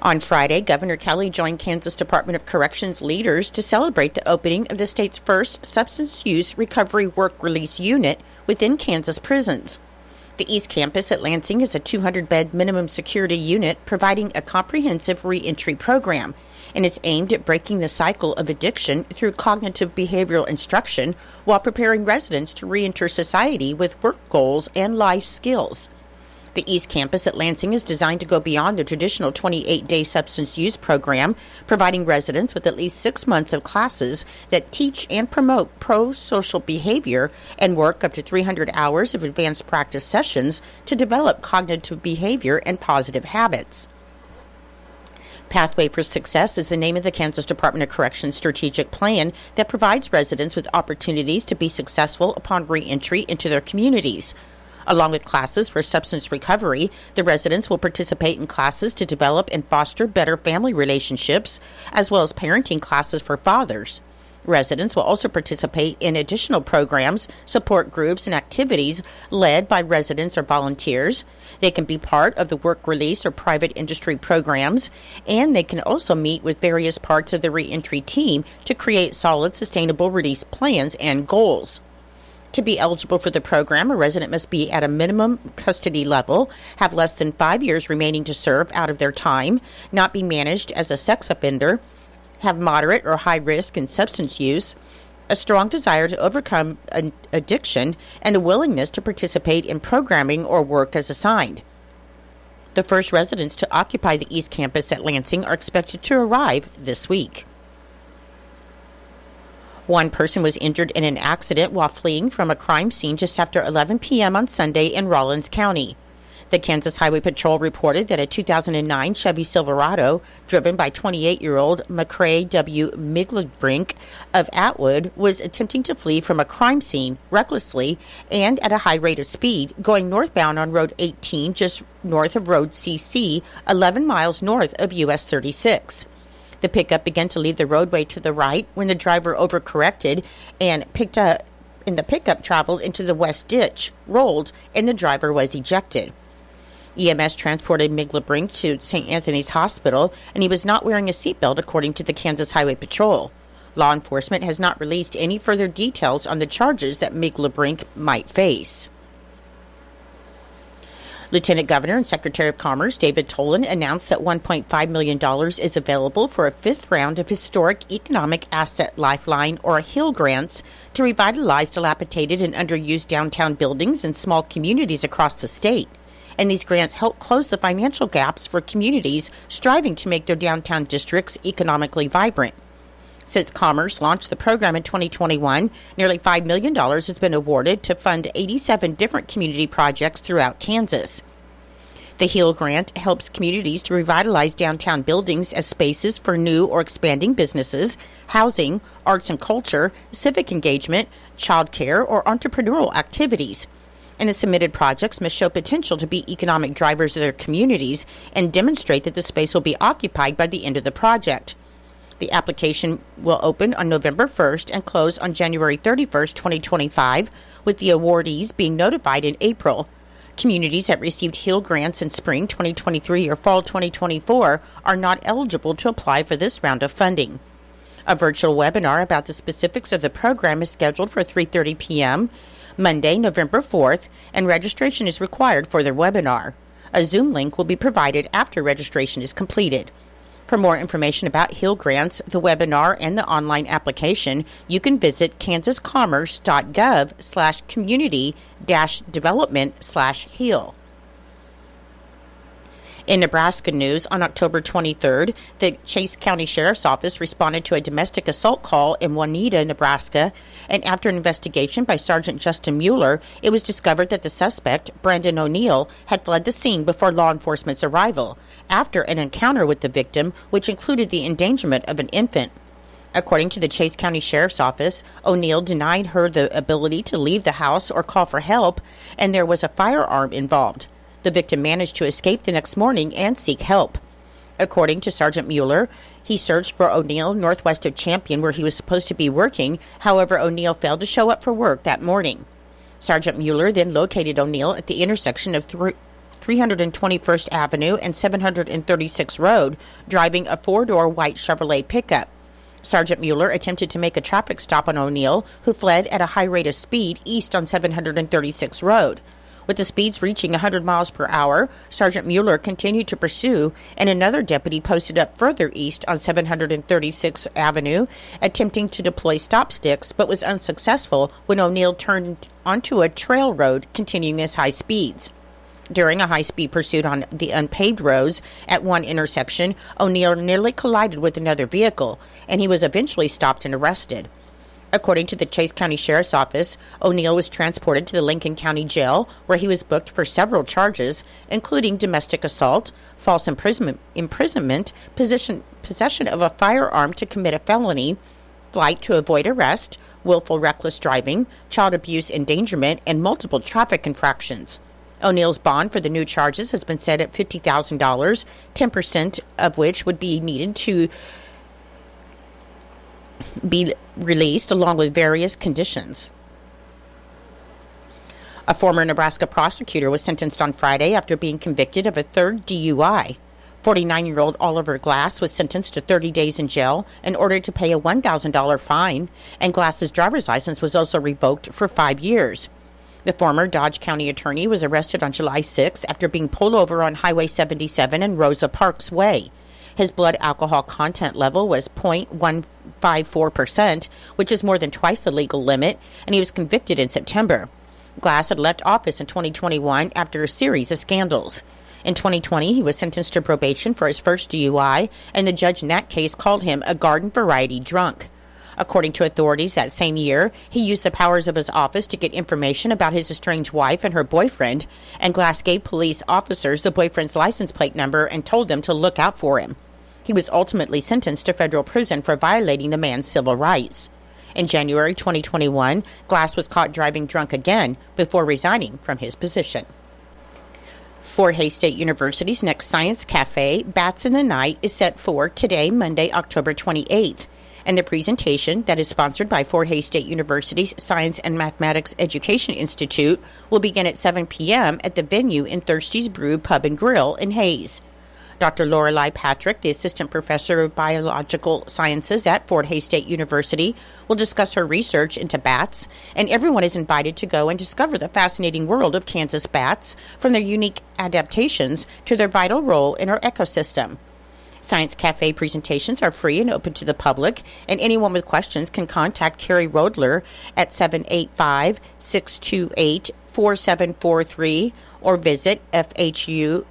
On Friday, Governor Kelly joined Kansas Department of Corrections leaders to celebrate the opening of the state's first substance use recovery work release unit within Kansas prisons. The East Campus at Lansing is a 200-bed minimum security unit providing a comprehensive reentry program, and it's aimed at breaking the cycle of addiction through cognitive behavioral instruction while preparing residents to reenter society with work goals and life skills. The East Campus at Lansing is designed to go beyond the traditional 28-day substance use program, providing residents with at least 6 months of classes that teach and promote pro-social behavior and work up to 300 hours of advanced practice sessions to develop cognitive behavior and positive habits. Pathway for Success is the name of the Kansas Department of Corrections strategic plan that provides residents with opportunities to be successful upon reentry into their communities. Along with classes for substance recovery, the residents will participate in classes to develop and foster better family relationships, as well as parenting classes for fathers. Residents will also participate in additional programs, support groups, and activities led by residents or volunteers. They can be part of the work release or private industry programs, and they can also meet with various parts of the reentry team to create solid, sustainable release plans and goals. To be eligible for the program, a resident must be at a minimum custody level, have less than 5 years remaining to serve out of their time, not be managed as a sex offender, have moderate or high risk in substance use, a strong desire to overcome an addiction, and a willingness to participate in programming or work as assigned. The first residents to occupy the East Campus at Lansing are expected to arrive this week. One person was injured in an accident while fleeing from a crime scene just after 11 p.m. on Sunday in Rawlins County. The Kansas Highway Patrol reported that a 2009 Chevy Silverado, driven by 28-year-old McCrae W. Miglebrink of Atwood, was attempting to flee from a crime scene recklessly and at a high rate of speed, going northbound on Road 18 just north of Road CC, 11 miles north of US 36. The pickup began to leave the roadway to the right when the driver overcorrected and the pickup traveled into the west ditch, rolled, and the driver was ejected. EMS transported Miglebrink to St. Anthony's Hospital, and he was not wearing a seatbelt, according to the Kansas Highway Patrol. Law enforcement has not released any further details on the charges that Miglebrink might face. Lieutenant Governor and Secretary of Commerce David Tolan announced that $1.5 million is available for a fifth round of Historic Economic Asset Lifeline, or HIL grants, to revitalize dilapidated and underused downtown buildings and small communities across the state. And these grants help close the financial gaps for communities striving to make their downtown districts economically vibrant. Since Commerce launched the program in 2021, nearly $5 million has been awarded to fund 87 different community projects throughout Kansas. The HEAL grant helps communities to revitalize downtown buildings as spaces for new or expanding businesses, housing, arts and culture, civic engagement, child care, or entrepreneurial activities. And the submitted projects must show potential to be economic drivers of their communities and demonstrate that the space will be occupied by the end of the project. The application will open on November 1st and close on January 31st, 2025, with the awardees being notified in April. Communities that received HEAL grants in spring 2023 or fall 2024 are not eligible to apply for this round of funding. A virtual webinar about the specifics of the program is scheduled for 3:30 p.m. Monday, November 4th, and registration is required for the webinar. A Zoom link will be provided after registration is completed. For more information about HEAL grants, the webinar, and the online application, you can visit kansascommerce.gov/community-development/HEAL. In Nebraska news, on October 23rd, the Chase County Sheriff's Office responded to a domestic assault call in Juanita, Nebraska, and after an investigation by Sergeant Justin Mueller, it was discovered that the suspect, Brandon O'Neill, had fled the scene before law enforcement's arrival, after an encounter with the victim, which included the endangerment of an infant. According to the Chase County Sheriff's Office, O'Neill denied her the ability to leave the house or call for help, and there was a firearm involved. The victim managed to escape the next morning and seek help. According to Sergeant Mueller, he searched for O'Neill northwest of Champion, where he was supposed to be working. However, O'Neill failed to show up for work that morning. Sergeant Mueller then located O'Neill at the intersection of 321st Avenue and 736th Road, driving a four-door white Chevrolet pickup. Sergeant Mueller attempted to make a traffic stop on O'Neill, who fled at a high rate of speed east on 736th Road. With the speeds reaching 100 miles per hour, Sergeant Mueller continued to pursue, and another deputy posted up further east on 736th Avenue, attempting to deploy stop sticks, but was unsuccessful when O'Neill turned onto a trail road, continuing his high speeds. During a high-speed pursuit on the unpaved roads at one intersection, O'Neill nearly collided with another vehicle, and he was eventually stopped and arrested. According to the Chase County Sheriff's Office, O'Neill was transported to the Lincoln County Jail, where he was booked for several charges, including domestic assault, false imprisonment, possession of a firearm to commit a felony, flight to avoid arrest, willful reckless driving, child abuse endangerment, and multiple traffic infractions. O'Neill's bond for the new charges has been set at $50,000, 10% of which would be needed to be released, along with various conditions. A former Nebraska prosecutor was sentenced on Friday after being convicted of a third DUI. 49-year-old Oliver Glass was sentenced to 30 days in jail and ordered to pay a $1,000 fine, and Glass's driver's license was also revoked for 5 years. The former Dodge County attorney was arrested on July 6 after being pulled over on Highway 77 and Rosa Parks Way. His blood alcohol content level was 0.154%, which is more than twice the legal limit, and he was convicted in September. Glass had left office in 2021 after a series of scandals. In 2020, he was sentenced to probation for his first DUI, and the judge in that case called him a garden variety drunk. According to authorities that same year, he used the powers of his office to get information about his estranged wife and her boyfriend, and Glass gave police officers the boyfriend's license plate number and told them to look out for him. He was ultimately sentenced to federal prison for violating the man's civil rights. In January 2021, Glass was caught driving drunk again before resigning from his position. Fort Hays State University's next Science Cafe, Bats in the Night, is set for today, Monday, October 28th. And the presentation, that is sponsored by Fort Hays State University's Science and Mathematics Education Institute, will begin at 7 p.m. at the venue in Thirsty's Brew Pub and Grill in Hays. Dr. Lorelei Patrick, the Assistant Professor of Biological Sciences at Fort Hays State University, will discuss her research into bats, and everyone is invited to go and discover the fascinating world of Kansas bats, from their unique adaptations to their vital role in our ecosystem. Science Cafe presentations are free and open to the public, and anyone with questions can contact Carrie Rodler at 785-628-4743 or visit fhsu.edu.